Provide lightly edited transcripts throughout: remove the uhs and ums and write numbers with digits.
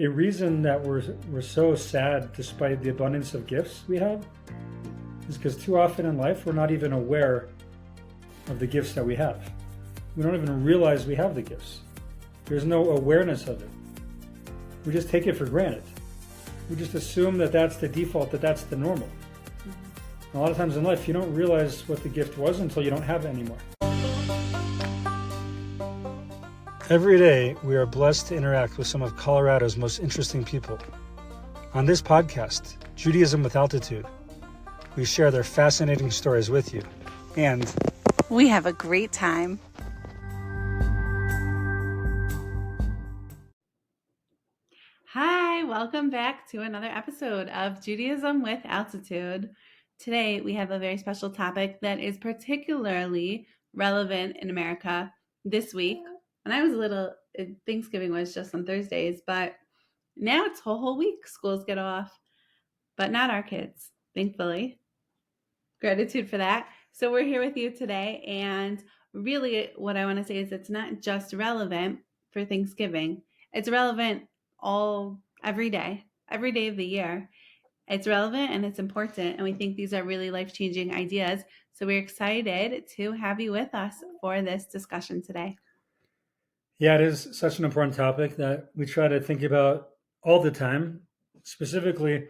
A reason that we're so sad despite the abundance of gifts we have is because too often in life we're not even aware of the gifts that we have. We don't even realize we have the gifts. There's no awareness of it. We just take it for granted. We just assume that that's the default, that that's the normal. A lot of times in life you don't realize what the gift was until you don't have it anymore. Every day, we are blessed to interact with some of Colorado's most interesting people. On this podcast, Judaism with Altitude, we share their fascinating stories with you, and we have a great time. Hi, welcome back to another episode of Judaism with Altitude. Today, we have a very special topic that is particularly relevant in America this week. When I was little, Thanksgiving was just on Thursdays, but now it's a whole week. Schools get off, but not our kids, thankfully. Gratitude for that. So we're here with you today, and really what I want to say is it's not just relevant for Thanksgiving. It's relevant every day of the year. It's relevant and it's important, and we think these are really life-changing ideas. So we're excited to have you with us for this discussion today. Yeah, it is such an important topic that we try to think about all the time. Specifically,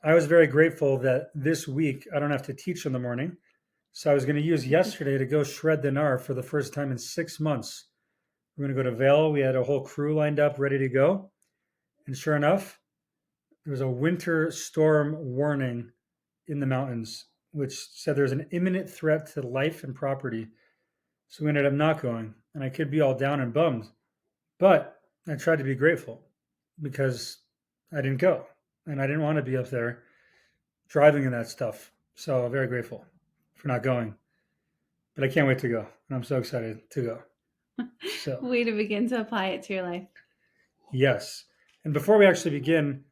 I was very grateful that this week I don't have to teach in the morning. So I was going to use yesterday to go shred the gnar for the first time in 6 months. We're going to go to Vail. We had a whole crew lined up, ready to go. And sure enough, there was a winter storm warning in the mountains, which said there's an imminent threat to life and property. So we ended up not going. And I could be all down and bummed. But I tried to be grateful because I didn't go. And I didn't want to be up there driving in that stuff. So I'm very grateful for not going. But I can't wait to go. And I'm so excited to go. So way to begin to apply it to your life. Yes. And before we actually begin,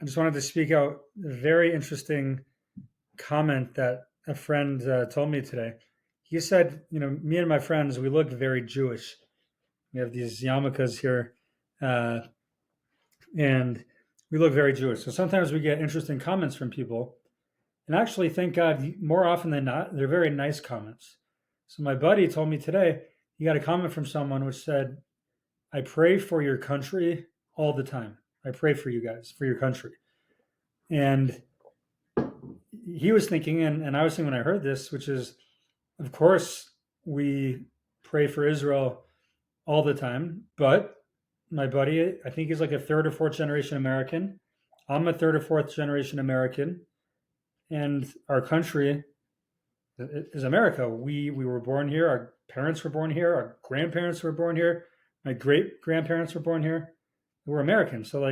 I just wanted to speak out a very interesting comment that a friend told me today. He said, me and my friends, we look very Jewish. We have these yarmulkes here, and we look very Jewish. So sometimes we get interesting comments from people. And actually, thank God, more often than not, they're very nice comments. So my buddy told me today, he got a comment from someone which said, I pray for your country all the time. I pray for you guys, for your country. And he was thinking, and I was thinking when I heard this, which is, of course, we pray for Israel all the time. But my buddy, I think he's like a third or fourth generation American. I'm a third or fourth generation American. And our country is America. We were born here. Our parents were born here. Our grandparents were born here. My great grandparents were born here. We're Americans. So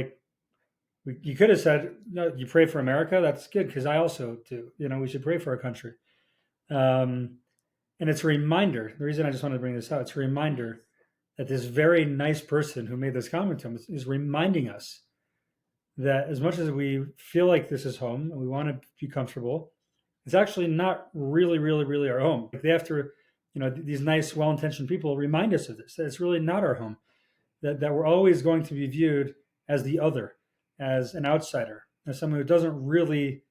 you could have said, no, you pray for America. That's good because I also do. We should pray for our country. And it's a reminder. The reason I just wanted to bring this out, it's a reminder that this very nice person who made this comment to him is reminding us that as much as we feel like this is home and we want to be comfortable, it's actually not really, really, really our home. They have to, these nice, well-intentioned people remind us of this, that it's really not our home, that we're always going to be viewed as the other, as an outsider, as someone who doesn't really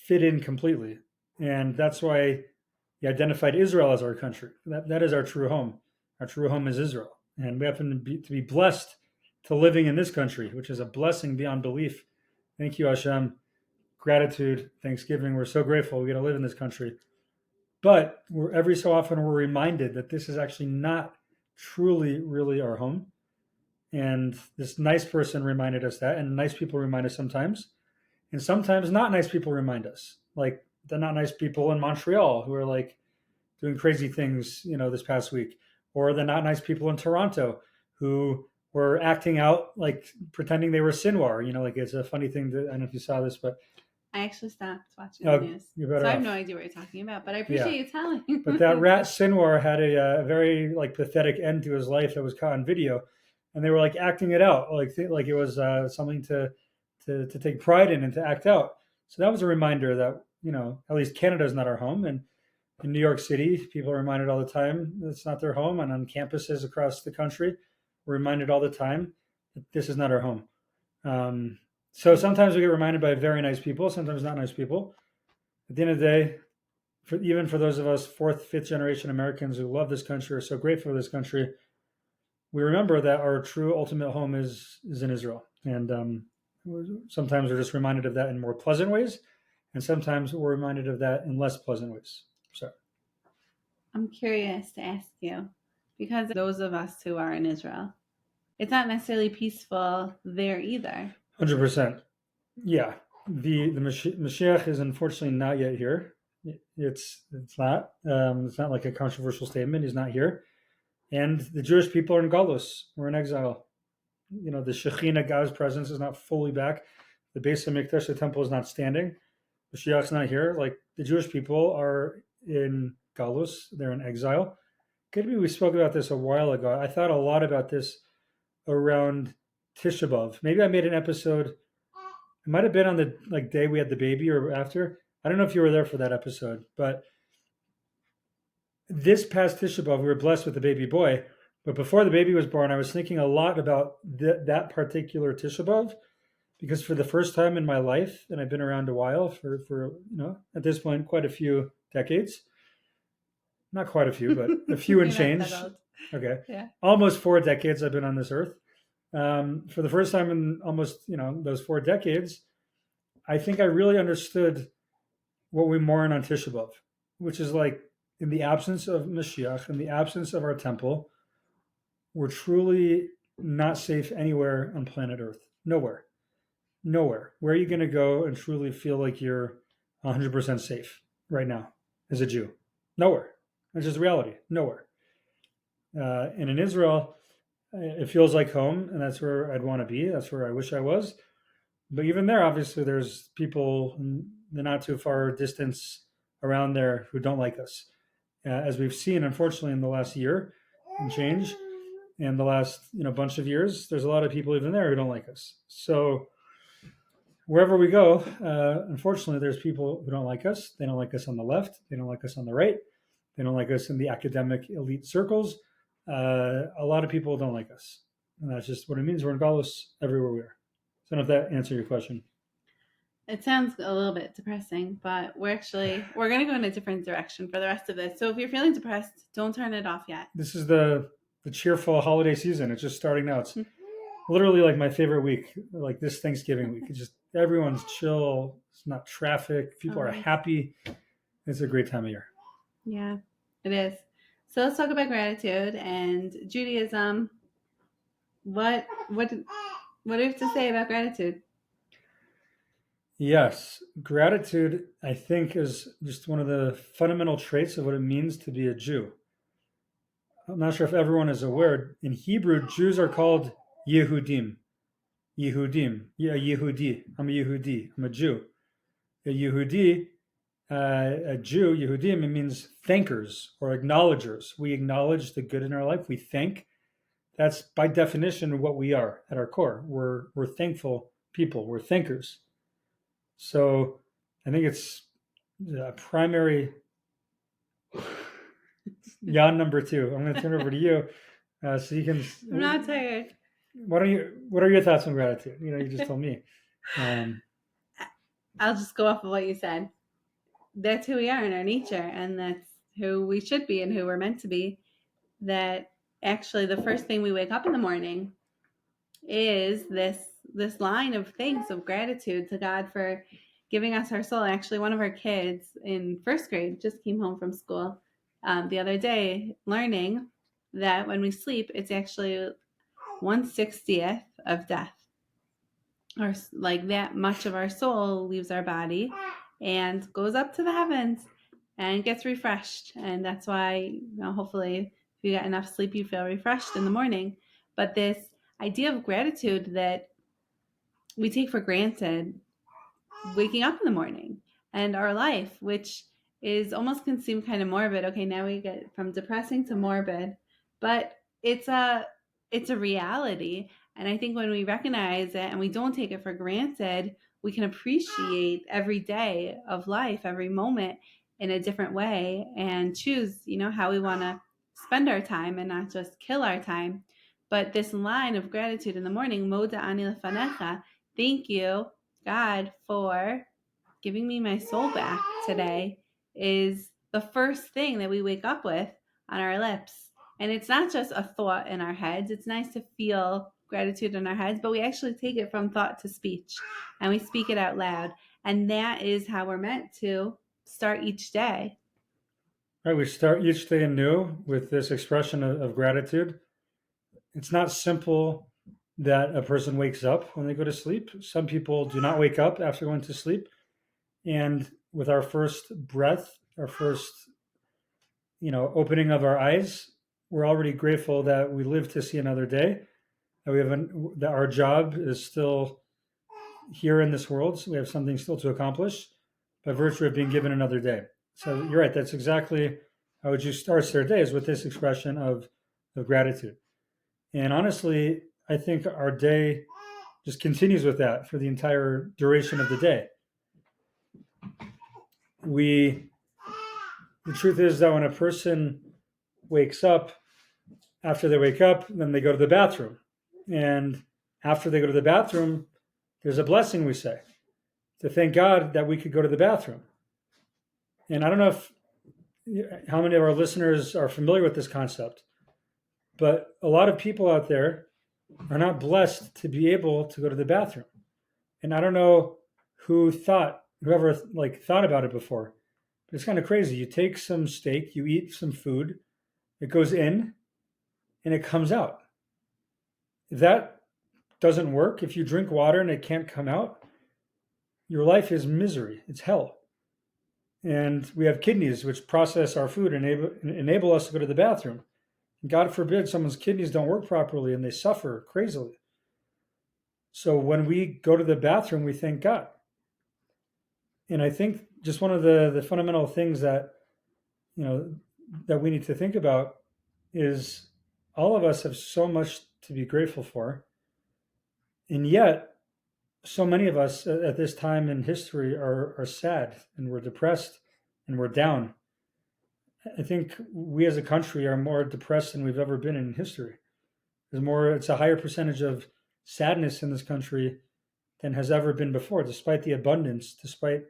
fit in completely. And that's why he identified Israel as our country. That is our true home. Our true home is Israel. And we happen to be blessed to living in this country, which is a blessing beyond belief. Thank you, Hashem. Gratitude, Thanksgiving. We're so grateful we get to live in this country. But every so often we're reminded that this is actually not truly, really our home. And this nice person reminded us that, and nice people remind us sometimes. And sometimes not nice people remind us, like the not nice people in Montreal who are doing crazy things, this past week, or the not nice people in Toronto who were acting out pretending they were Sinwar. It's a funny thing. I don't know if you saw this, but I actually stopped watching the news, so I have no idea what you're talking about. But I appreciate you telling. But that rat Sinwar had a very pathetic end to his life that was caught on video, and they were acting it out, like it was something to take pride in and to act out. So that was a reminder that at least Canada is not our home, and in New York City, people are reminded all the time that it's not their home, and on campuses across the country, we're reminded all the time that this is not our home. Um, so sometimes we get reminded by very nice people, sometimes not nice people. At the end of the day, even for those of us fourth, fifth generation Americans who love this country, are so grateful for this country, we remember that our true ultimate home is in Israel. And sometimes we're just reminded of that in more pleasant ways, and sometimes we're reminded of that in less pleasant ways. So, I'm curious to ask you, because those of us who are in Israel, it's not necessarily peaceful there either. 100%. Yeah. The Mashiach is unfortunately not yet here. It's not. It's not like a controversial statement. He's not here. And the Jewish people are in Galus. We're in exile. The Shekhinah, God's presence, is not fully back. The base of Mikdash, the temple, is not standing. Mashiach's not here. Like, the Jewish people are in Galus. They're in exile. Could be we spoke about this a while ago. I thought a lot about this around Tisha B'Av. Maybe I made an episode. It might have been on the day we had the baby or after. I don't know if you were there for that episode, but this past Tisha B'Av, we were blessed with a baby boy. But before the baby was born, I was thinking a lot about that particular Tisha B'Av, because for the first time in my life, and I've been around a while for at this point quite a few decades, not quite a few, but a few and change. Okay, yeah, almost 4 decades I've been on this earth. For the first time in almost those 4 decades, I think I really understood what we mourn on Tisha B'Av, which is like, in the absence of Mashiach, in the absence of our temple, we're truly not safe anywhere on planet Earth. Nowhere. Nowhere. Where are you going to go and truly feel like you're 100% safe right now as a Jew? Nowhere. That's just reality. Nowhere. And in Israel, it feels like home, and that's where I'd want to be. That's where I wish I was. But even there, obviously, there's people in the not too far distance around there who don't like us. As we've seen, unfortunately, in the last year and change, and the last bunch of years, there's a lot of people even there who don't like us. So wherever we go, unfortunately, there's people who don't like us. They don't like us on the left. They don't like us on the right. They don't like us in the academic elite circles. A lot of people don't like us, and that's just what it means. We're in Galus everywhere we are. So I don't know if that answered your question. It sounds a little bit depressing, but we're going to go in a different direction for the rest of this. So if you're feeling depressed, don't turn it off yet. This is the cheerful holiday season. It's just starting now. It's literally like my favorite week, like this Thanksgiving week. It's just everyone's chill. It's not traffic. People are happy. It's a great time of year. Yeah, it is. So let's talk about gratitude and Judaism. What do you have to say about gratitude? Yes, gratitude, I think, is just one of the fundamental traits of what it means to be a Jew. I'm not sure if everyone is aware. In Hebrew, Jews are called Yehudim. Yehudim. Yeah, Yehudi. I'm a Yehudi. I'm a Jew. A Yehudi, a Jew, Yehudim, it means thankers or acknowledgers. We acknowledge the good in our life. We thank. That's by definition what we are at our core. We're thankful people. We're thinkers. So I think it's a primary. Yawn number 2. I'm going to turn it over to you, so you can. I'm not tired. What are your thoughts on gratitude? You just told me. I'll just go off of what you said. That's who we are in our nature, and that's who we should be and who we're meant to be. That actually the first thing we wake up in the morning is this line of thanks, of gratitude to God for giving us our soul. Actually, one of our kids in first grade just came home from school the other day, learning that when we sleep, it's actually 1/60th of death. Or like that much of our soul leaves our body and goes up to the heavens and gets refreshed. And that's why, hopefully, if you get enough sleep, you feel refreshed in the morning. But this idea of gratitude that we take for granted, waking up in the morning and our life, which is almost can seem kind of morbid. Okay, now we get from depressing to morbid, but it's a reality. And I think when we recognize it and we don't take it for granted, we can appreciate every day of life, every moment in a different way, and choose, how we want to spend our time and not just kill our time. But this line of gratitude in the morning, Moda ani lefanecha, Thank you, God, for giving me my soul back today is the first thing that we wake up with on our lips. And it's not just a thought in our heads. It's nice to feel gratitude in our heads, but we actually take it from thought to speech and we speak it out loud. And that is how we're meant to start each day. Right, we start each day anew with this expression of gratitude. It's not simple that a person wakes up when they go to sleep. Some people do not wake up after going to sleep. And with our first breath, our first, opening of our eyes, we're already grateful that we live to see another day. That our job is still here in this world. So we have something still to accomplish by virtue of being given another day. So you're right. That's exactly how would you start their days with this expression of gratitude. And honestly, I think our day just continues with that for the entire duration of the day. We The truth is that when a person wakes up, after they wake up, then they go to the bathroom. And after they go to the bathroom, there's a blessing we say to thank God that we could go to the bathroom. And I don't know how many of our listeners are familiar with this concept, but a lot of people out there are not blessed to be able to go to the bathroom. And I don't know whoever thought about it before. But it's kind of crazy. You take some steak, you eat some food, it goes in and it comes out. If that doesn't work, if you drink water and it can't come out, your life is misery. It's hell. And we have kidneys which process our food and enable us to go to the bathroom. And God forbid someone's kidneys don't work properly and they suffer crazily. So when we go to the bathroom, we thank God. And I think just one of the fundamental things that you know that we need to think about is all of us have so much to be grateful for, and yet so many of us at this time in history are sad and we're depressed and we're down. I think we as a country are more depressed than we've ever been in history. It's a higher percentage of sadness in this country than has ever been before, despite the abundance, despite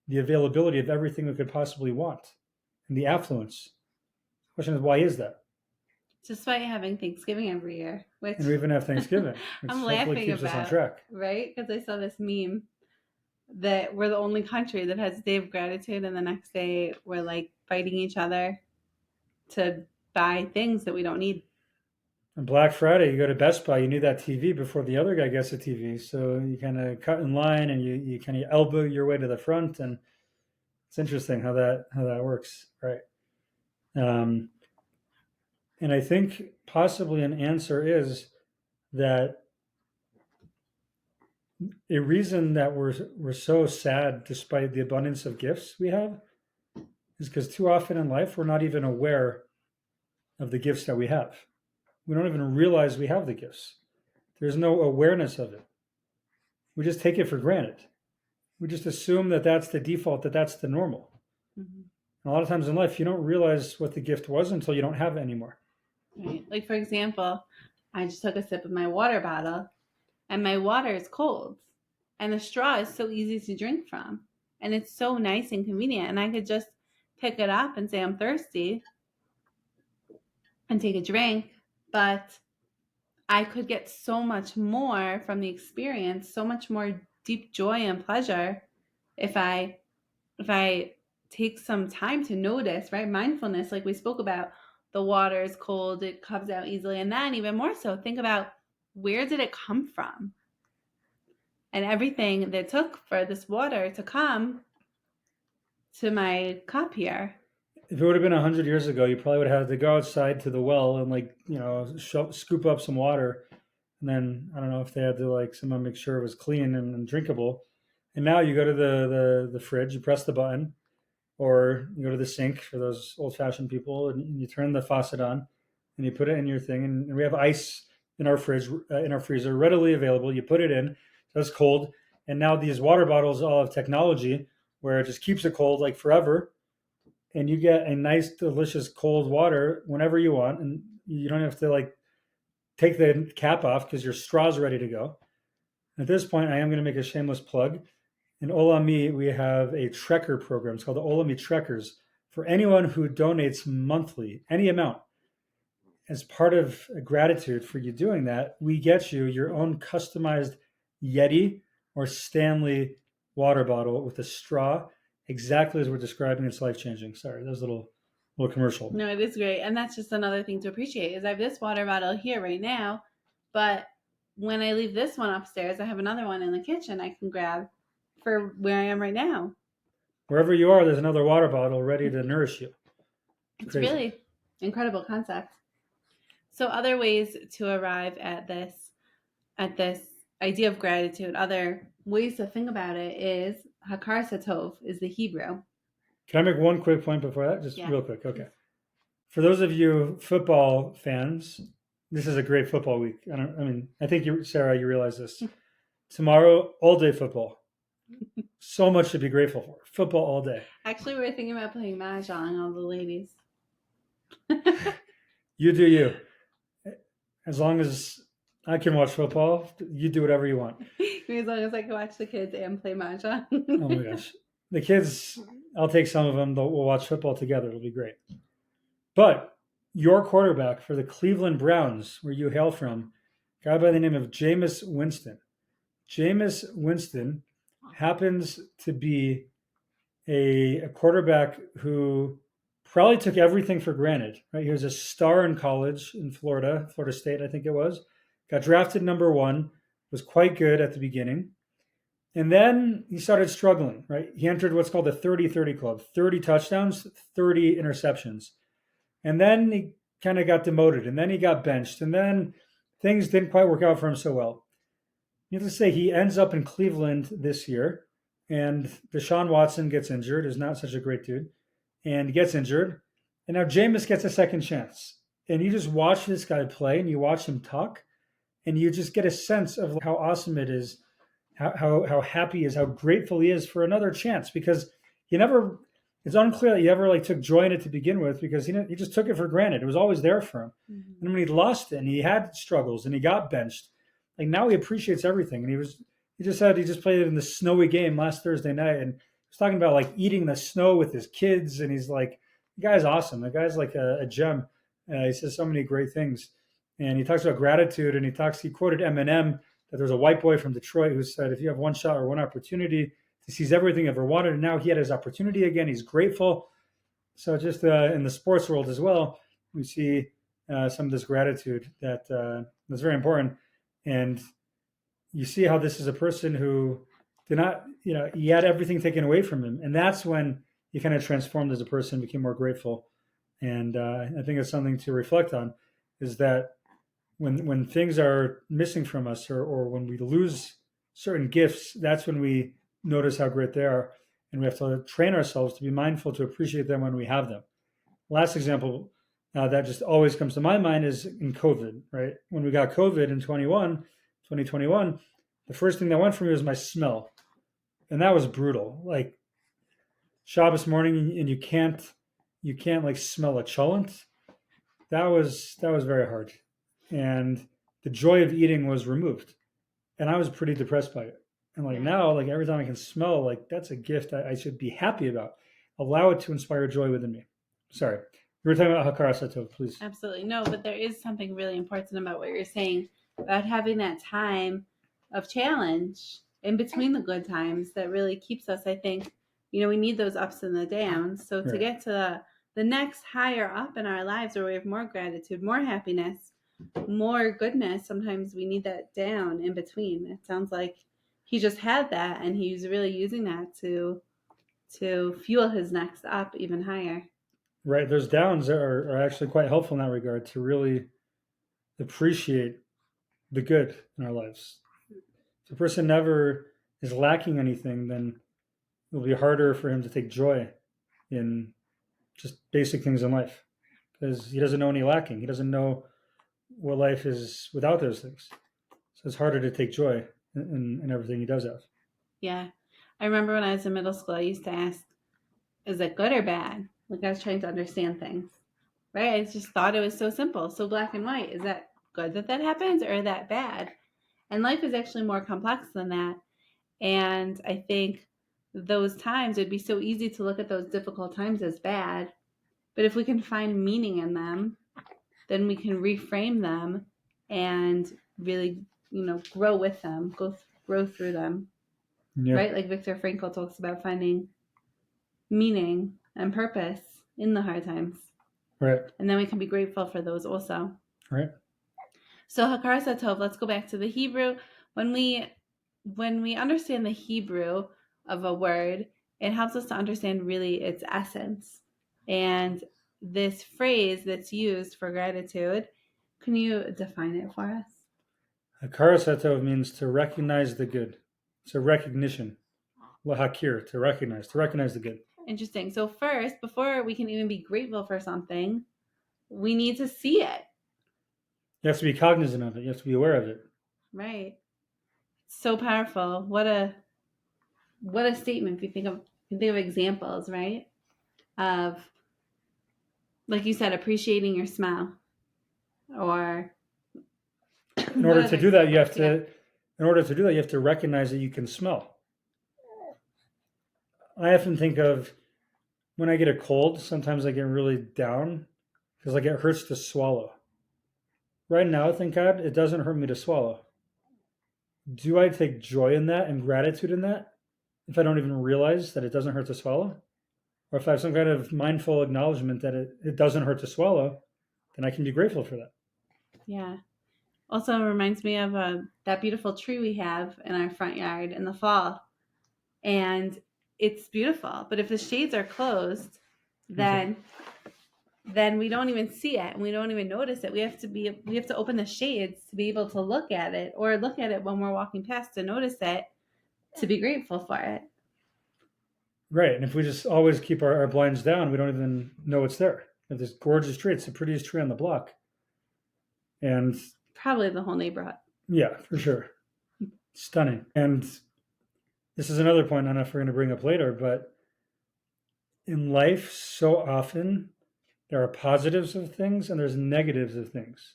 the availability of everything we could possibly want and the affluence. The question is, why is that? Despite having Thanksgiving every year, which And we even have Thanksgiving, which I'm hopefully laughing keeps us on about, track. right? Because I saw this meme that we're the only country that has a day of gratitude, and the next day we're like fighting each other to buy things that we don't need. On Black Friday, you go to Best Buy, you need that TV before the other guy gets a TV. So you kind of cut in line and you kind of elbow your way to the front. And it's interesting how that works, right? Um, and I think possibly an answer is that a reason that we're so sad despite the abundance of gifts we have is because too often in life we're not even aware of the gifts that we have. We don't even realize we have the gifts. There's no awareness of it. We just take it for granted. We just assume that that's the default, that that's the normal. Mm-hmm. A lot of times in life, you don't realize what the gift was until you don't have it anymore. Right. Like, for example, I just took a sip of my water bottle and my water is cold and the straw is so easy to drink from and it's so nice and convenient, and I could just pick it up and say I'm thirsty and take a drink, but I could get so much more from the experience, so much more deep joy and pleasure if I take some time to notice, right? Mindfulness, like we spoke about, the water is cold, it comes out easily, and then even more so, think about where did it come from? And everything that took for this water to come to my cup here. If it would have been 100 years ago, you probably would have had to go outside to the well and scoop up some water. And then I don't know if they had to someone make sure it was clean and drinkable. And now you go to the fridge, you press the button, or you go to the sink for those old-fashioned people, and you turn the faucet on, and you put it in your thing. And we have ice in our fridge, in our freezer, readily available. You put it in, so it's cold. And now these water bottles all have technology where it just keeps it cold forever, and you get a nice, delicious cold water whenever you want, and you don't have to take the cap off because your straw's ready to go. At this point, I am going to make a shameless plug. In Olami, we have a Trekker program. It's called the Olami Trekkers. For anyone who donates monthly, any amount, as part of gratitude for you doing that, we get you your own customized Yeti or Stanley water bottle with a straw, exactly as we're describing. It's life changing. Sorry, that was a little commercial. No, it is great. And that's just another thing to appreciate is I have this water bottle here right now, but when I leave this one upstairs, I have another one in the kitchen I can grab for where I am right now. Wherever you are, there's another water bottle ready to nourish you. It's really incredible concept. So other ways to arrive at this idea of gratitude, other ways to think about it is Hakar Satov is the Hebrew. Can I make one quick point before that? Just real quick. Okay. For those of you football fans, this is a great football week. I think you, Sarah, you realize this. Tomorrow, all day football. So much to be grateful for. Football all day. Actually, we were thinking about playing mahjong, all the ladies. You do you. As long as I can watch football, you do whatever you want. As long as I can watch the kids and play mahjong. Oh my gosh. The kids, I'll take some of them. We'll watch football together. It'll be great. But your quarterback for the Cleveland Browns, where you hail from, a guy by the name of Jameis Winston. Jameis Winston happens to be a quarterback who probably took everything for granted. Right? He was a star in college in Florida State, I think it was. Got drafted number 1, was quite good at the beginning. And then he started struggling, right? He entered what's called the 30-30 club, 30 touchdowns, 30 interceptions. And then he kind of got demoted, and then he got benched, and then things didn't quite work out for him so well. Needless to say, he ends up in Cleveland this year, and Deshaun Watson gets injured, is not such a great dude, and gets injured. And now Jameis gets a second chance. And you just watch this guy play, and you watch him talk, and you just get a sense of how awesome it is, how happy he is, how grateful he is for another chance, because it's unclear that he ever took joy in it to begin with, because he just took it for granted. It was always there for him. Mm-hmm. And when he lost it and he had struggles and he got benched, now he appreciates everything. And he just played it in the snowy game last Thursday night, and he was talking about eating the snow with his kids. And he's like, the guy's awesome. The guy's like a gem. He says so many great things. And he talks about gratitude, and he quoted Eminem, that there's a white boy from Detroit who said, if you have one shot or one opportunity to seize everything you ever wanted, and now he had his opportunity again, he's grateful. So just in the sports world as well, we see some of this gratitude that's very important. And you see how this is a person who did not, he had everything taken away from him. And that's when he kind of transformed as a person, became more grateful. And I think it's something to reflect on, is that when things are missing from us, or when we lose certain gifts, that's when we notice how great they are. And we have to train ourselves to be mindful to appreciate them when we have them. Last example that just always comes to my mind is in COVID, right? When we got COVID in 2021, the first thing that went for me was my smell. And that was brutal. Shabbos morning, and you can't smell a cholent. That was very hard. And the joy of eating was removed. And I was pretty depressed by it. And now, every time I can smell, that's a gift I should be happy about. Allow it to inspire joy within me. Sorry. You were talking about Hakara Satov, please. Absolutely. No, but there is something really important about what you're saying, about having that time of challenge in between the good times that really keeps us, I think, we need those ups and the downs. So to get to the next higher up in our lives, where we have more gratitude, more happiness, more goodness, sometimes we need that down in between. It sounds like he just had that, and he's really using that to fuel his next up even higher. Right. Those downs are actually quite helpful in that regard, to really appreciate the good in our lives. If a person never is lacking anything, then it'll be harder for him to take joy in just basic things in life, because he doesn't know any lacking. He doesn't know what life is without those things. So it's harder to take joy in everything he does have. Yeah. I remember when I was in middle school, I used to ask, is it good or bad? I was trying to understand things, right? I just thought it was so simple, so black and white. Is that good that happens, or is that bad? And life is actually more complex than that. And I think those times, it'd be so easy to look at those difficult times as bad. But if we can find meaning in them, then we can reframe them and really, grow with them, grow through them, Yeah. right? Like Viktor Frankl talks about finding meaning and purpose in the hard times. Right. And then we can be grateful for those also. Right. So Hakar Satov, let's go back to the Hebrew. When we understand the Hebrew of a word, it helps us to understand really its essence. And this phrase that's used for gratitude, can you define it for us? Hakarasato means to recognize the good. It's a recognition. Lahakir, to recognize the good. Interesting. So first, before we can even be grateful for something, we need to see it. You have to be cognizant of it. You have to be aware of it. Right. So powerful. What a statement. If you think of examples, right? Of, like you said, appreciating your smell, or In order to do that, you have to. In order to do that, you have to recognize that you can smell. I often think of when I get a cold. Sometimes I get really down because like it hurts to swallow. Right now, thank God, it doesn't hurt me to swallow. Do I take joy in that and gratitude in that if I don't even realize that it doesn't hurt to swallow? Or if I have some kind of mindful acknowledgement that it doesn't hurt to swallow, then I can be grateful for that. Yeah. Also reminds me of that beautiful tree we have in our front yard in the fall. And it's beautiful. But if the shades are closed, then we don't even see it and we don't even notice it. We have to open the shades to be able to look at it, or look at it when we're walking past to notice it, to be grateful for it. Right. And if we just always keep our blinds down, we don't even know it's there. If this gorgeous tree, it's the prettiest tree on the block. And Probably the whole neighborhood. yeah, for sure. Stunning. And this is another point I don't know if we're going to bring up later, but in life, so often there are positives of things and there's negatives of things.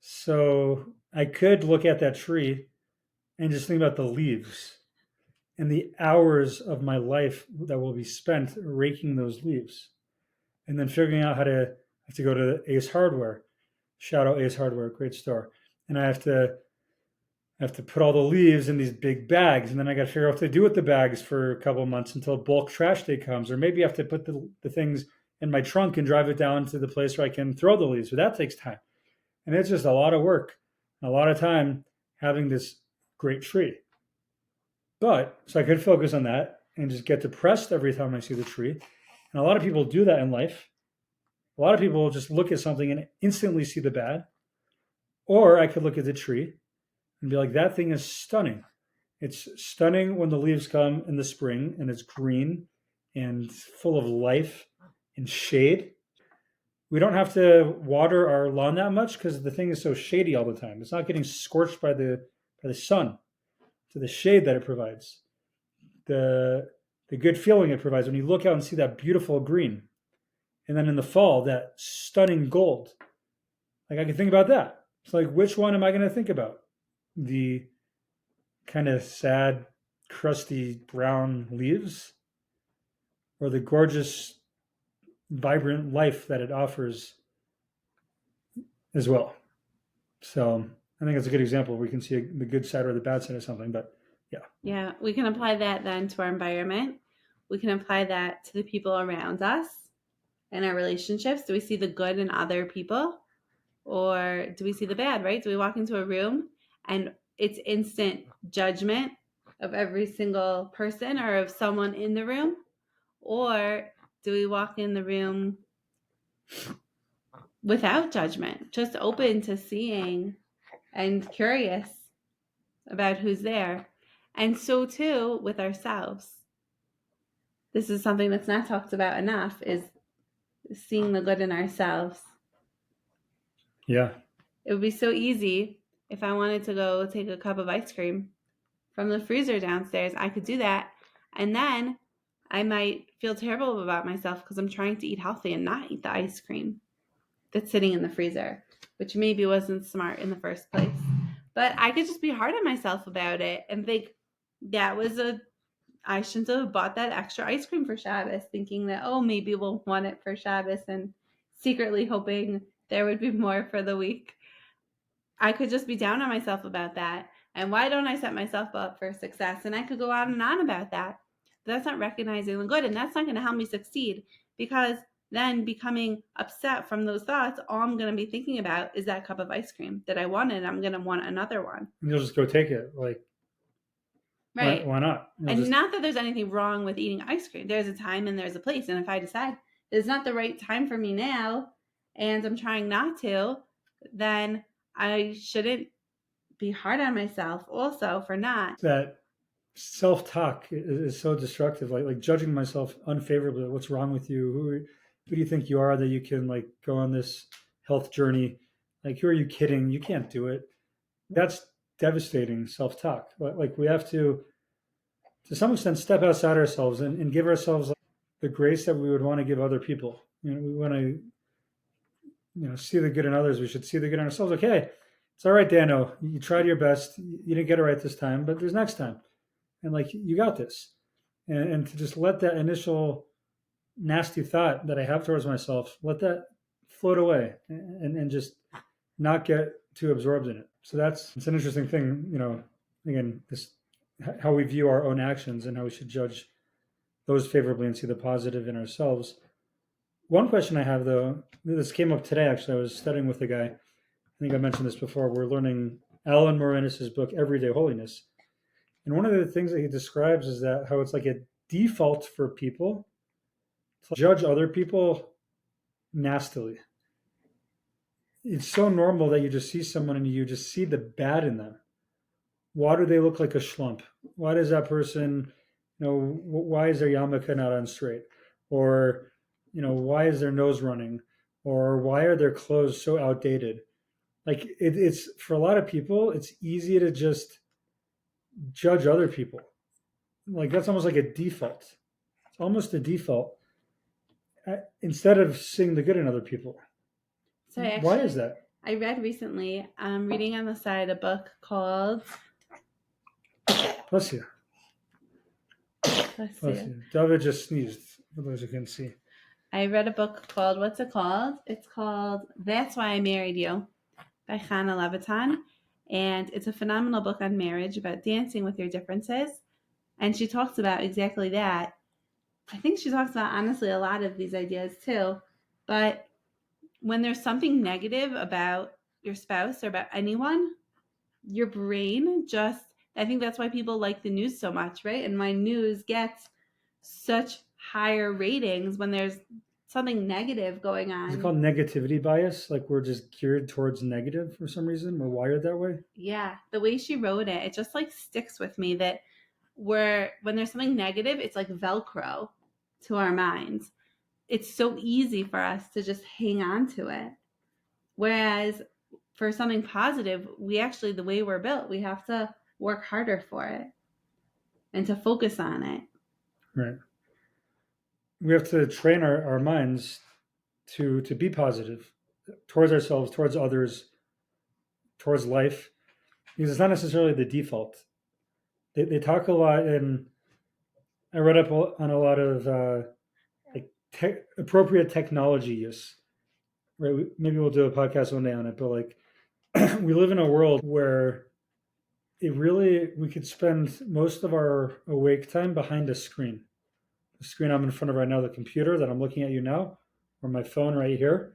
So I could look at that tree and just think about the leaves and the hours of my life that will be spent raking those leaves and then figuring out how to have to go to Ace Hardware. Shout out Ace Hardware, great store. And I have to put all the leaves in these big bags, and then I got to figure out what to do with the bags for a couple of months until bulk trash day comes, or maybe I have to put the things in my trunk and drive it down to the place where I can throw the leaves. But that takes time, and it's just a lot of work, a lot of time having this great tree. But so I could focus on that and just get depressed every time I see the tree, and a lot of people do that in life. A lot of people just look at something and instantly see the bad, or I could look at the tree and be like, that thing is stunning. It's stunning when the leaves come in the spring and it's green and full of life and shade. We don't have to water our lawn that much because the thing is so shady all the time. It's not getting scorched by the sun, to the shade that it provides, the good feeling it provides when you look out and see that beautiful green, and then in the fall that stunning gold. Like I can think about that. It's like, which one am I going to think about? The kind of sad, crusty brown leaves, or the gorgeous, vibrant life that it offers as well. So I think it's a good example where we can see the good side or the bad side of something. But yeah. Yeah, we can apply that then to our environment. We can apply that to the people around us and our relationships. Do we see the good in other people, or do we see the bad, right? Do we walk into a room and it's instant judgment of every single person or of someone in the room? Or do we walk in the room without judgment, just open to seeing and curious about who's there? And so too with ourselves. This is something that's not talked about enough, is seeing the good in ourselves. Yeah. It would be so easy if I wanted to go take a cup of ice cream from the freezer downstairs. I could do that. And then I might feel terrible about myself because I'm trying to eat healthy and not eat the ice cream that's sitting in the freezer, which maybe wasn't smart in the first place. But I could just be hard on myself about it and think I shouldn't have bought that extra ice cream for Shabbos, thinking that, oh, maybe we'll want it for Shabbos and secretly hoping there would be more for the week. I could just be down on myself about that. And why don't I set myself up for success? And I could go on and on about that. But that's not recognizing the good. And that's not going to help me succeed, because then becoming upset from those thoughts, all I'm going to be thinking about is that cup of ice cream that I wanted. And I'm going to want another one. And you'll just go take it. Like, Right. why not? And not that there's anything wrong with eating ice cream. There's a time and there's a place. And if I decide it's not the right time for me now and I'm trying not to, then I shouldn't be hard on myself also for not. That self-talk is so destructive. Like judging myself unfavorably. What's wrong with you? Who do you think you are that you can like go on this health journey? Like, who are you kidding? You can't do it. That's devastating self-talk. Like, we have to some extent, step outside ourselves and give ourselves like, the grace that we would want to give other people. We want to, see the good in others. We should see the good in ourselves. Like, hey, it's all right, Dano. You tried your best. You didn't get it right this time, but there's next time. And like, you got this. And to just let that initial nasty thought that I have towards myself, let that float away and just not get too absorbed in it. So it's an interesting thing, again, this how we view our own actions and how we should judge those favorably and see the positive in ourselves. One question I have, though, this came up today, actually. I was studying with a guy. I think I mentioned this before. We're learning Alan Moranis' book, Everyday Holiness. And one of the things that he describes is that how it's like a default for people to judge other people nastily. It's so normal that you just see someone and you just see the bad in them. Why do they look like a schlump? Why does that person, why is their yarmulke not on straight? Or, why is their nose running? Or why are their clothes so outdated? Like, it's for a lot of people, it's easy to just judge other people. Like, that's almost like a default. It's almost a default instead of seeing the good in other people. So why is that? I read recently, reading on the side, a book called... Bless you. Bless you. David just sneezed, for those who can see. I read a book called, what's it called? It's called That's Why I Married You by Chana Levitan. And it's a phenomenal book on marriage, about dancing with your differences. And she talks about exactly that. I think she talks about, honestly, a lot of these ideas too. But when there's something negative about your spouse or about anyone, your brain just, I think that's why people like the news so much, right? And why news gets such higher ratings when there's something negative going on. Is it called negativity bias? Like, we're just geared towards negative for some reason? We're wired that way? Yeah. The way she wrote it, it just like sticks with me that when there's something negative, it's like Velcro to our minds. It's so easy for us to just hang on to it. Whereas for something positive, the way we're built, we have to work harder for it and to focus on it. Right. We have to train our minds to be positive towards ourselves, towards others, towards life, because it's not necessarily the default. They talk a lot, and I read up on a lot of appropriate technology use. Right? Maybe we'll do a podcast one day on it, but like we live in a world where we could spend most of our awake time behind a screen. The screen I'm in front of right now, the computer that I'm looking at you now, or my phone right here.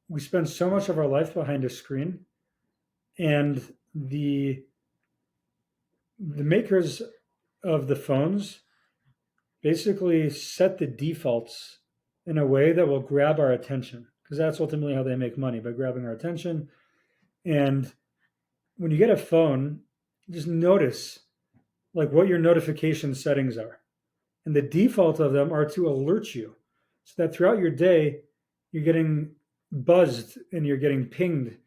We spend so much of our life behind a screen, and the makers of the phones basically set the defaults in a way that will grab our attention, because that's ultimately how they make money, by grabbing our attention. And when you get a phone, just notice like what your notification settings are. And the default of them are to alert you, so that throughout your day, you're getting buzzed and you're getting pinged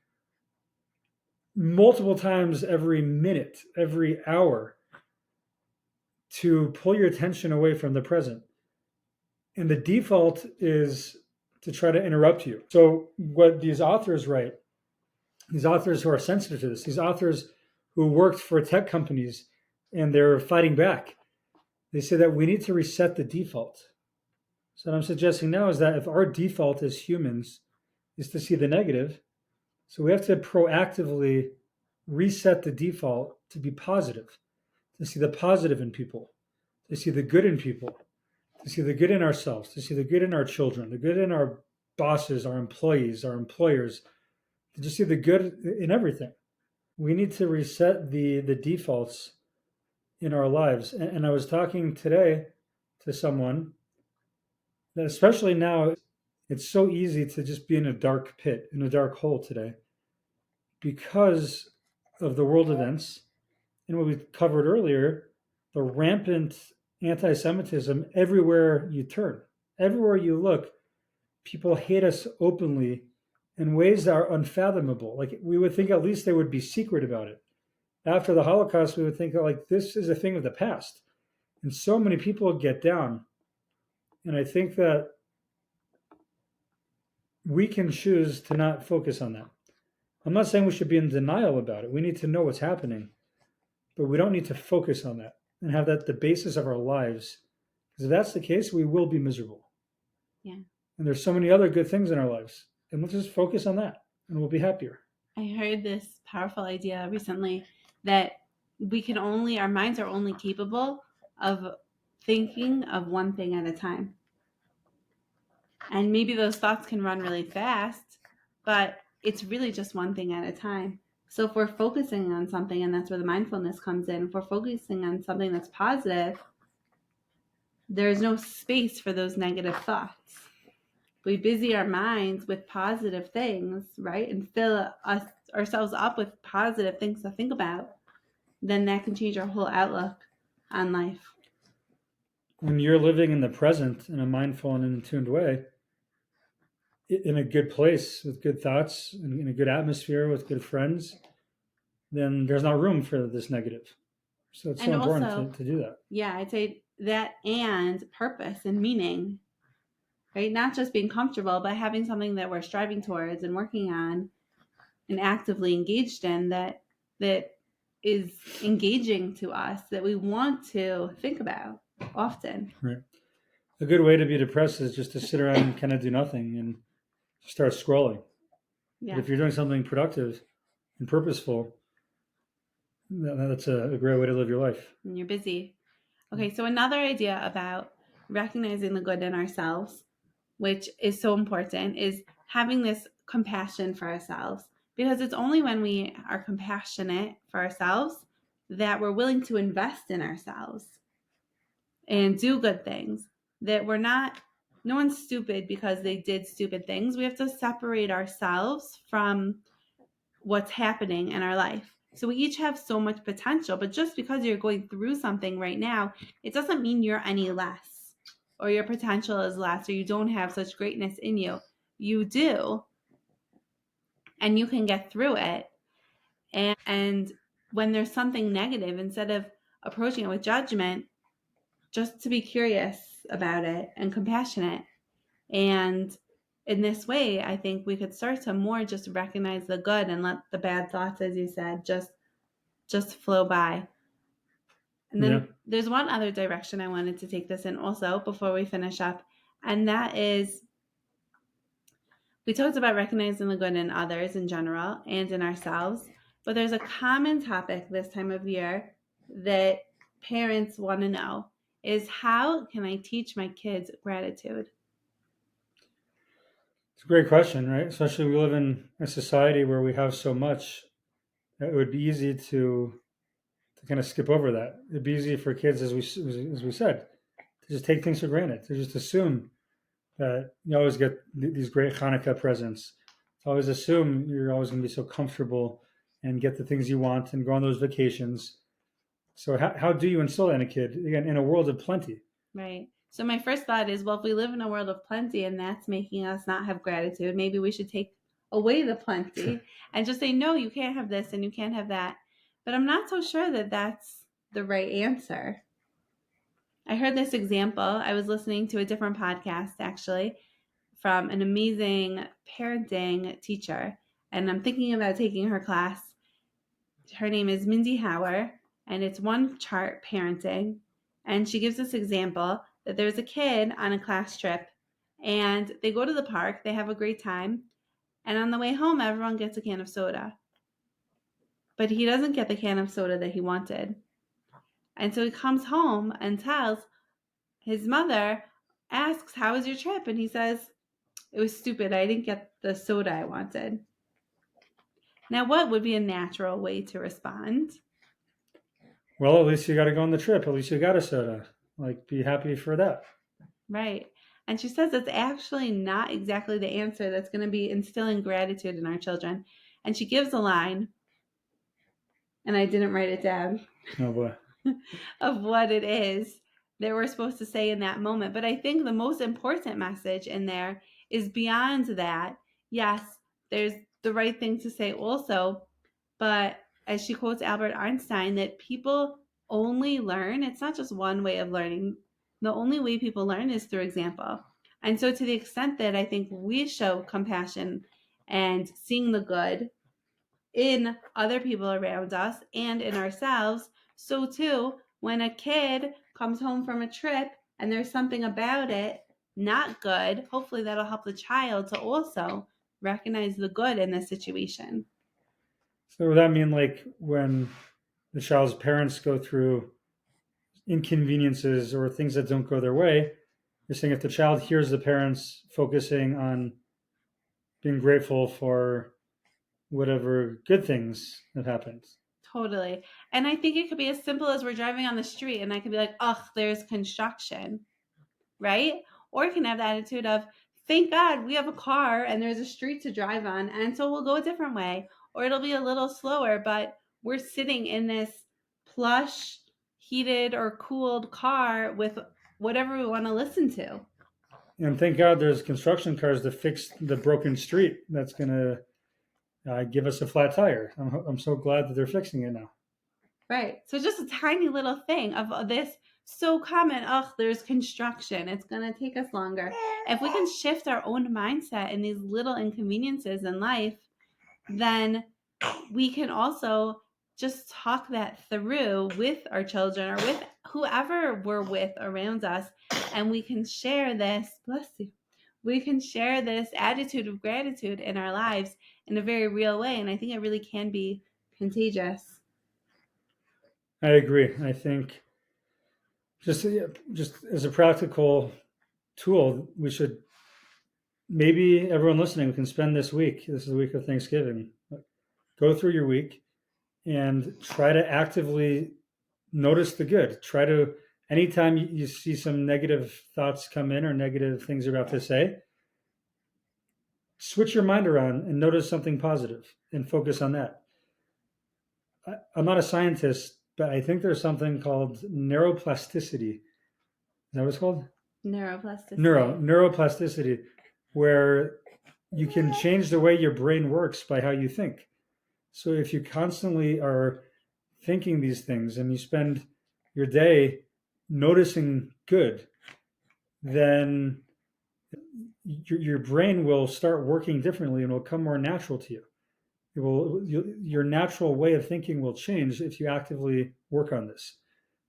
multiple times every minute, every hour, to pull your attention away from the present. And the default is to try to interrupt you. So what these authors write these authors who are sensitive to this, these authors who worked for tech companies and they're fighting back. They say that we need to reset the default. So what I'm suggesting now is that if our default as humans is to see the negative, so we have to proactively reset the default to be positive, to see the positive in people, to see the good in people, to see the good in ourselves, to see the good in our children, the good in our bosses, our employees, our employers, to just see the good in everything. We need to reset the defaults in our lives. And I was talking today to someone that, especially now, it's so easy to just be in a dark pit, in a dark hole today because of the world events and what we covered earlier, the rampant anti Semitism everywhere you turn. Everywhere you look, people hate us openly in ways that are unfathomable. Like we would think at least they would be secret about it. After the Holocaust, we would think that like this is a thing of the past. And so many people get down. And I think that we can choose to not focus on that. I'm not saying we should be in denial about it. We need to know what's happening, but we don't need to focus on that and have that the basis of our lives. Because if that's the case, we will be miserable. Yeah. And there's so many other good things in our lives. And let's just focus on that and we'll be happier. I heard this powerful idea recently that our minds are only capable of thinking of one thing at a time. And maybe those thoughts can run really fast, but it's really just one thing at a time. So if we're focusing on something, and that's where the mindfulness comes in, if we're focusing on something that's positive, there's no space for those negative thoughts. We busy our minds with positive things, right? And fill ourselves up with positive things to think about, then that can change our whole outlook on life. When you're living in the present in a mindful and in a tuned way, in a good place with good thoughts and in a good atmosphere with good friends, then there's not room for this negative. So it's so And important also, to do that. yeah, I'd say that and purpose and meaning, right? Not just being comfortable, but having something that we're striving towards and working on and actively engaged in that is engaging to us, that we want to think about often. Right. A good way to be depressed is just to sit around and kind of do nothing and start scrolling. But Yeah. if you're doing something productive and purposeful, that's a great way to live your life. And you're busy. Okay, so another idea about recognizing the good in ourselves, which is so important, is having this compassion for ourselves. Because it's only when we are compassionate for ourselves that we're willing to invest in ourselves and do good things. That no one's stupid because they did stupid things. We have to separate ourselves from what's happening in our life. So we each have so much potential, but just because you're going through something right now, it doesn't mean you're any less or your potential is less or you don't have such greatness in you. You do, and you can get through it. And when there's something negative, instead of approaching it with judgment, just to be curious about it and compassionate. And in this way, I think we could start to more just recognize the good and let the bad thoughts, as you said, just flow by. And then there's one other direction I wanted to take this in also before we finish up. And that is, we talked about recognizing the good in others in general and in ourselves. But there's a common topic this time of year that parents want to know is, how can I teach my kids gratitude? It's a great question, right? Especially we live in a society where we have so much. It would be easy to kind of skip over that. It'd be easy for kids, as we said, to just take things for granted, to just assume that you always get these great Hanukkah presents. To always assume you're always going to be so comfortable and get the things you want and go on those vacations. So how do you instill that in a kid, again, in a world of plenty? Right. So my first thought is, well, if we live in a world of plenty and that's making us not have gratitude, maybe we should take away the plenty and just say, no, you can't have this and you can't have that. But I'm not so sure that that's the right answer. I heard this example. I was listening to a different podcast, actually, from an amazing parenting teacher. and I'm thinking about taking her class. Her name is Mindy Hauer, and it's One Chart Parenting. And she gives this example that there's a kid on a class trip, and they go to the park, they have a great time, and on the way home, everyone gets a can of soda. But he doesn't get the can of soda that he wanted. And so he comes home and tells his mother, asks, "How was your trip?" And he says, "It was stupid. I didn't get the soda I wanted." Now, what would be a natural way to respond? Well, at least you got to go on the trip. At least you got a soda. Like, be happy for that. Right. And she says it's actually not exactly the answer that's going to be instilling gratitude in our children. And she gives a line, and I didn't write it down, Oh boy. of what it is that we're supposed to say in that moment. But I think the most important message in there is beyond that. Yes, there's the right thing to say also, but as she quotes Albert Einstein, that people only learn, it's not just one way of learning. The only way people learn is through example. And so, to the extent that I think we show compassion and seeing the good in other people around us and in ourselves, so too, when a kid comes home from a trip and there's something about it not good, hopefully that'll help the child to also recognize the good in the situation. So would that mean like when the child's parents go through inconveniences or things that don't go their way, you're saying if the child hears the parents focusing on being grateful for whatever good things have happened. Totally. And I think it could be as simple as we're driving on the street and I could be like, "Ugh, there's construction," right? Or you can have the attitude of, "Thank God we have a car and there's a street to drive on, and so we'll go a different way." Or it'll be a little slower, but we're sitting in this plush, heated, or cooled car with whatever we want to listen to. And thank God there's construction cars to fix the broken street that's going to give us a flat tire. I'm so glad that they're fixing it now. Right. So just a tiny little thing of this so common. Oh, there's construction. It's going to take us longer. If we can shift our own mindset in these little inconveniences in life, then we can also just talk that through with our children or with whoever we're with around us. And we can share this, bless you, we can share this attitude of gratitude in our lives in a very real way. And I think it really can be contagious. I agree. I think just as a practical tool, we should maybe everyone listening we can spend this week. This is the week of Thanksgiving. Go through your week and try to actively notice the good. Try to anytime you see some negative thoughts come in or negative things you're about to say, switch your mind around and notice something positive and focus on that. I'm not a scientist, but I think there's something called neuroplasticity. Is that what it's called? Neuroplasticity. Neuroplasticity, where you can change the way your brain works by how you think. So if you constantly are thinking these things and you spend your day noticing good, then your brain will start working differently and will come more natural to you. Your natural way of thinking will change if you actively work on this.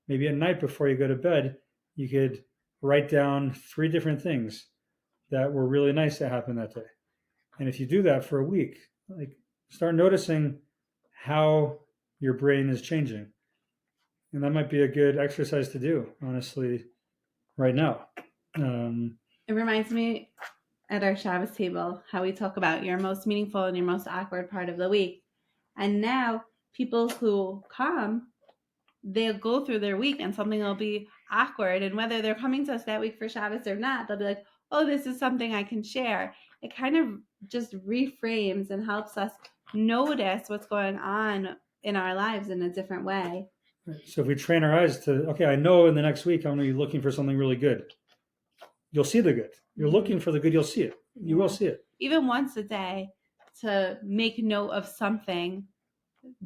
Maybe at night before you go to bed, you could write down 3 different things that were really nice that happened that day. And if you do that for a week, like start noticing how your brain is changing. And that might be a good exercise to do, honestly, right now. It reminds me at our Shabbos table how we talk about your most meaningful and your most awkward part of the week. And now people who come, they'll go through their week and something will be awkward. And whether they're coming to us that week for Shabbos or not, they'll be like, "Oh, this is something I can share." It kind of just reframes and helps us notice what's going on in our lives in a different way. So if we train our eyes to, okay, I know in the next week I'm going to be looking for something really good. You'll see the good. You're looking for the good, you'll see it. You will see it. Even once a day to make note of something,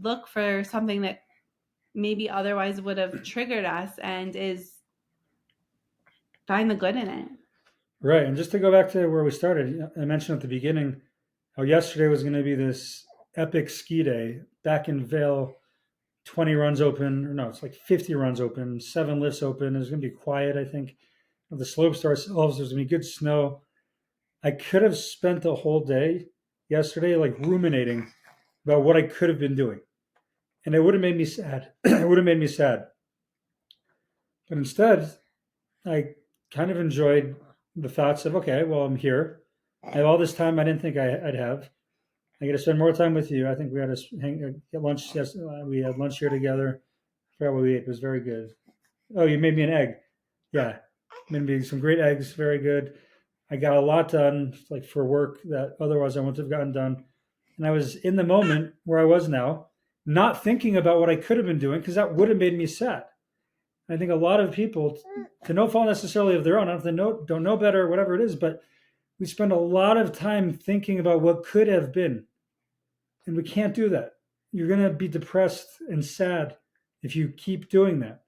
look for something that maybe otherwise would have triggered us and is find the good in it. Right. And just to go back to where we started, I mentioned at the beginning how yesterday was going to be this epic ski day back in Vail. 20 runs open, or no, it's like 50 runs open, 7 lifts open. It's going to be quiet, I think. The slopes ourselves, there's going to be good snow. I could have spent the whole day yesterday like ruminating about what I could have been doing. And it would have made me sad. It would have made me sad. But instead, I kind of enjoyed the thoughts of, okay, well, I'm here. I have all this time I didn't think I'd have. I get to spend more time with you. I think we had to get lunch. Yes, we had lunch here together. I forgot what we ate. It was very good. Oh, you made me an egg. Yeah, made me some great eggs. Very good. I got a lot done, like for work that otherwise I wouldn't have gotten done. And I was in the moment where I was now, not thinking about what I could have been doing because that would have made me sad. I think a lot of people, to no fault necessarily of their own, I don't know if they don't know better or whatever it is, but we spend a lot of time thinking about what could have been. And we can't do that. You're going to be depressed and sad if you keep doing that.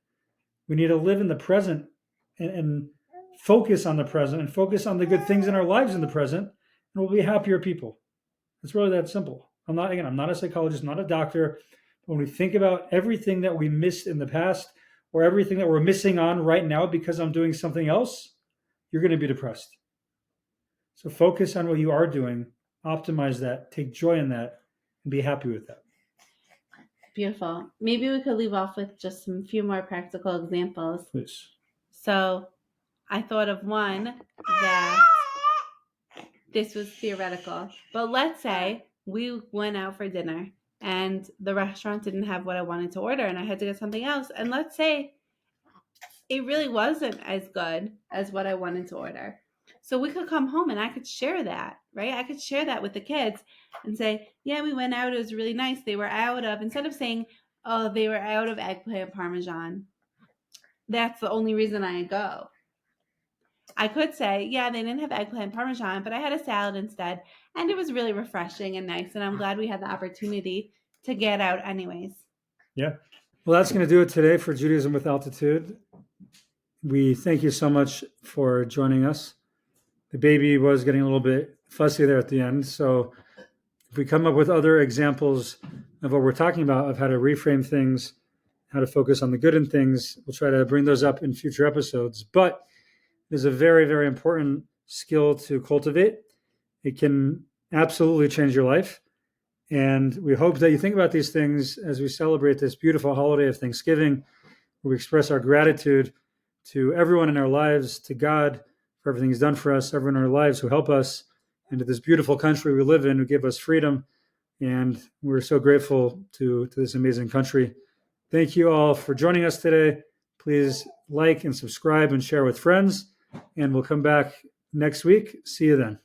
We need to live in the present and focus on the present and focus on the good things in our lives in the present, and we'll be happier people. It's really that simple. I'm not a psychologist, not a doctor. But when we think about everything that we missed in the past or everything that we're missing on right now because I'm doing something else, you're going to be depressed. So focus on what you are doing, optimize that, take joy in that, and be happy with that. Beautiful. Maybe we could leave off with just some few more practical examples. Please. So I thought of one that this was theoretical, but let's say we went out for dinner and the restaurant didn't have what I wanted to order and I had to get something else. And let's say it really wasn't as good as what I wanted to order. So we could come home and I could share that, right? I could share that with the kids and say, yeah, we went out. It was really nice. They were out of, instead of saying, oh, they were out of eggplant parmesan. That's the only reason I go. I could say, yeah, they didn't have eggplant parmesan, but I had a salad instead. And it was really refreshing and nice. And I'm glad we had the opportunity to get out anyways. Yeah. Well, that's going to do it today for Judaism with Altitude. We thank you so much for joining us. The baby was getting a little bit fussy there at the end. So if we come up with other examples of what we're talking about, of how to reframe things, how to focus on the good in things, we'll try to bring those up in future episodes. But it's a very, very important skill to cultivate. It can absolutely change your life. And we hope that you think about these things as we celebrate this beautiful holiday of Thanksgiving, where we express our gratitude to everyone in our lives, to God for everything He's done for us, everyone in our lives who help us, and to this beautiful country we live in who give us freedom. And we're so grateful to this amazing country. Thank you all for joining us today. Please like and subscribe and share with friends. And we'll come back next week. See you then.